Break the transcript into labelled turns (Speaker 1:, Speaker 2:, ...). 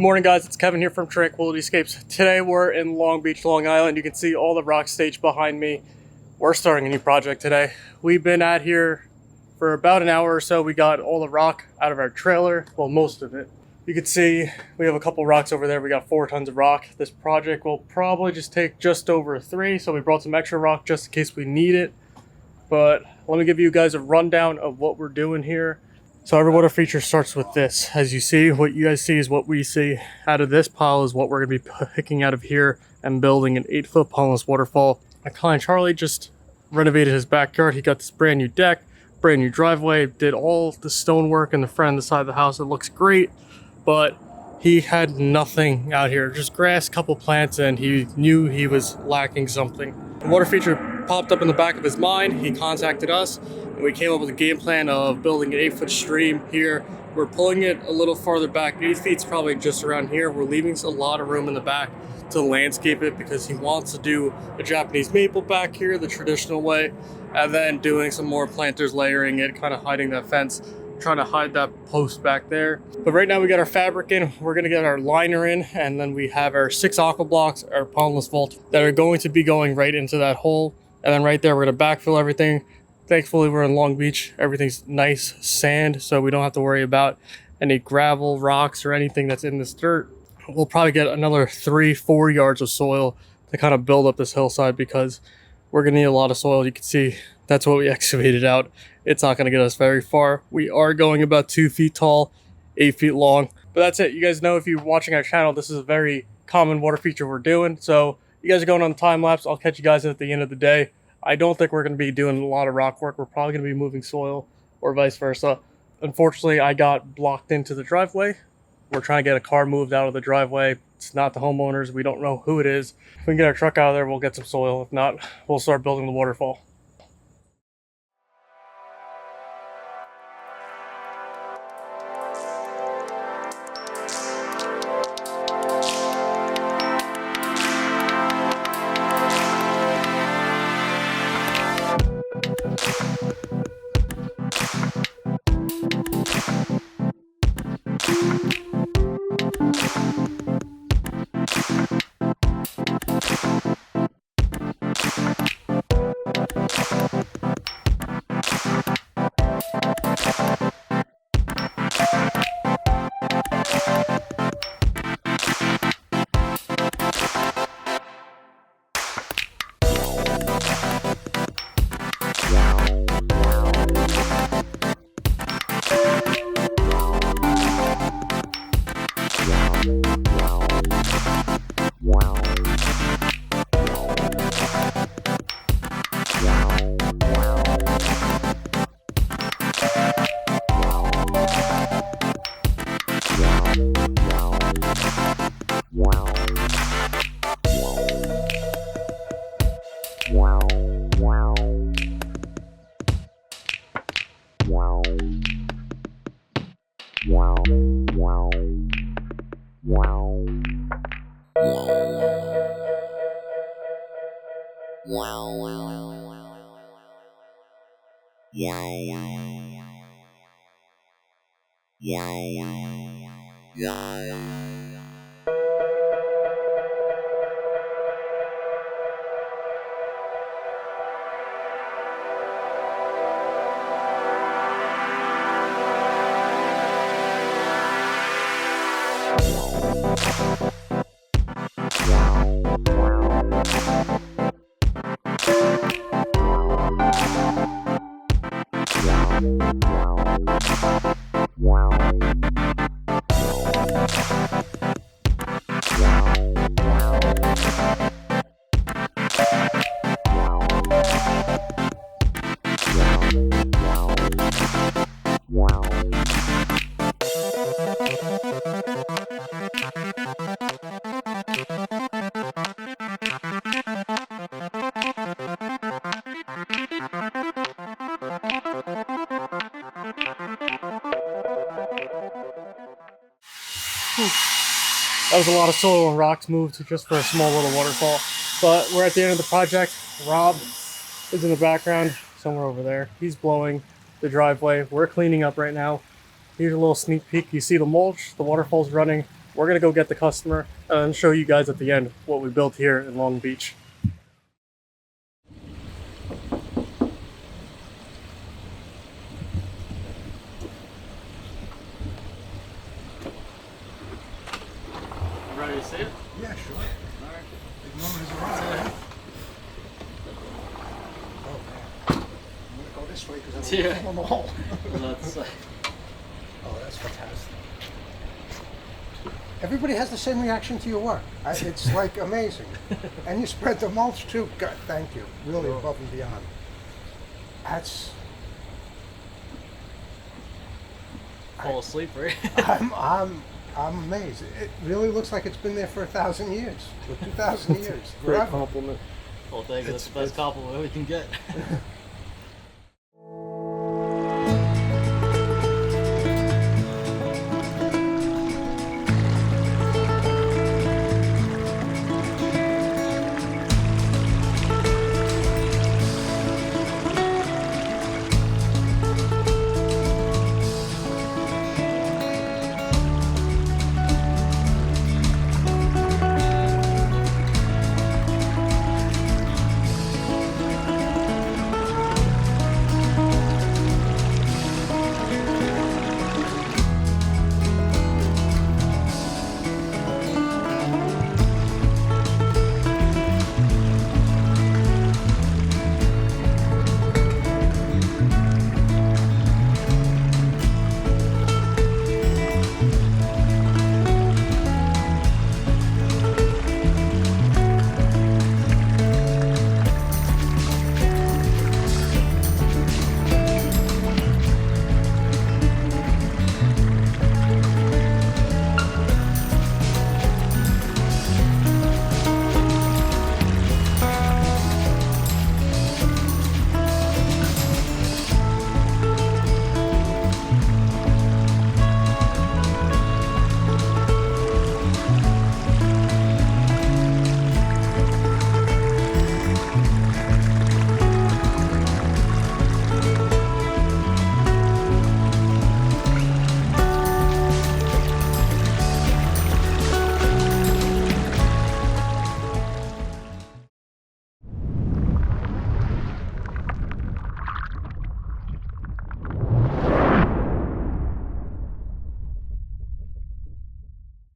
Speaker 1: Good morning, guys. It's Kevin here from Tranquility Escapes. Today we're in Long Beach, Long Island. You can see all the rock stage behind me. We're starting a new project today. We've been out here for about an hour or so. We got all the rock out of our trailer, well, most of it. You can see we have a couple rocks over there. We got 4 tons of rock. This project will probably just take just over 3, so we brought some extra rock just in case we need it. But let me give you guys a rundown of what we're doing here. So every water feature starts with this. As you see, what you guys see is what we see. Out of this pile is what we're going to be picking out of here and building an 8-foot Pondless waterfall. My client Charlie just renovated his backyard. He got this brand new deck, brand new driveway, did all the stonework in the front and the side of the house. It looks great, but he had nothing out here, just grass, couple plants, and he knew he was lacking something. The water feature popped up in the back of his mind. He contacted us, and we came up with a game plan of building an 8-foot stream here. We're pulling it a little farther back. 8 feet's probably just around here. We're leaving a lot of room in the back to landscape it because he wants to do a Japanese maple back here the traditional way, and then doing some more planters, layering it, kind of hiding that fence, trying to hide that post back there. But right now we got our fabric in, we're gonna get our liner in, and then we have our 6 aqua blocks, our Pondless vault, that are going to be going right into that hole. And then right there we're gonna backfill everything. Thankfully we're in Long Beach, everything's nice sand, so we don't have to worry about any gravel, rocks, or anything that's in this dirt. We'll probably get another 3-4 yards of soil to kind of build up this hillside because we're gonna need a lot of soil. You can see that's what we excavated out. It's not gonna get us very far. We are going about 2 feet tall, 8 feet long. But that's it. You guys know, if you're watching our channel, this is a very common water feature we're doing. So you guys are going on the time lapse. I'll catch you guys at the end of the day. I don't think we're gonna be doing a lot of rock work. We're probably gonna be moving soil or vice versa. Unfortunately, I got blocked into the driveway. We're trying to get a car moved out of the driveway. It's not the homeowners. We don't know who it is. If we can get our truck out of there, we'll get some soil. If not, we'll start building the waterfall. That was a lot of soil and rocks moved just for a small little waterfall. But we're at the end of the project. Rob is in the background, somewhere over there. He's blowing the driveway. We're cleaning up right now. Here's a little sneak peek. You see the mulch, the waterfall's running we're gonna go get the customer and show you guys at the end what we built here in Long Beach. Ready to see it?
Speaker 2: Yeah, sure. All right. Big moment is around. Oh, man. I'm going to go this way because I'm
Speaker 1: Yeah.
Speaker 2: on the wall.
Speaker 1: That's,
Speaker 2: Oh, that's fantastic. Everybody has the same reaction to your work. It's like amazing. And you spread the mulch too. God, thank you. Really above and beyond. That's...
Speaker 1: fall asleep, right?
Speaker 2: I'm amazed. It really looks like it's been there for 1,000 years, or 2,000 years.
Speaker 1: Great
Speaker 2: Forever.
Speaker 1: compliment.
Speaker 3: Well, thank you. That's the best compliment we can get.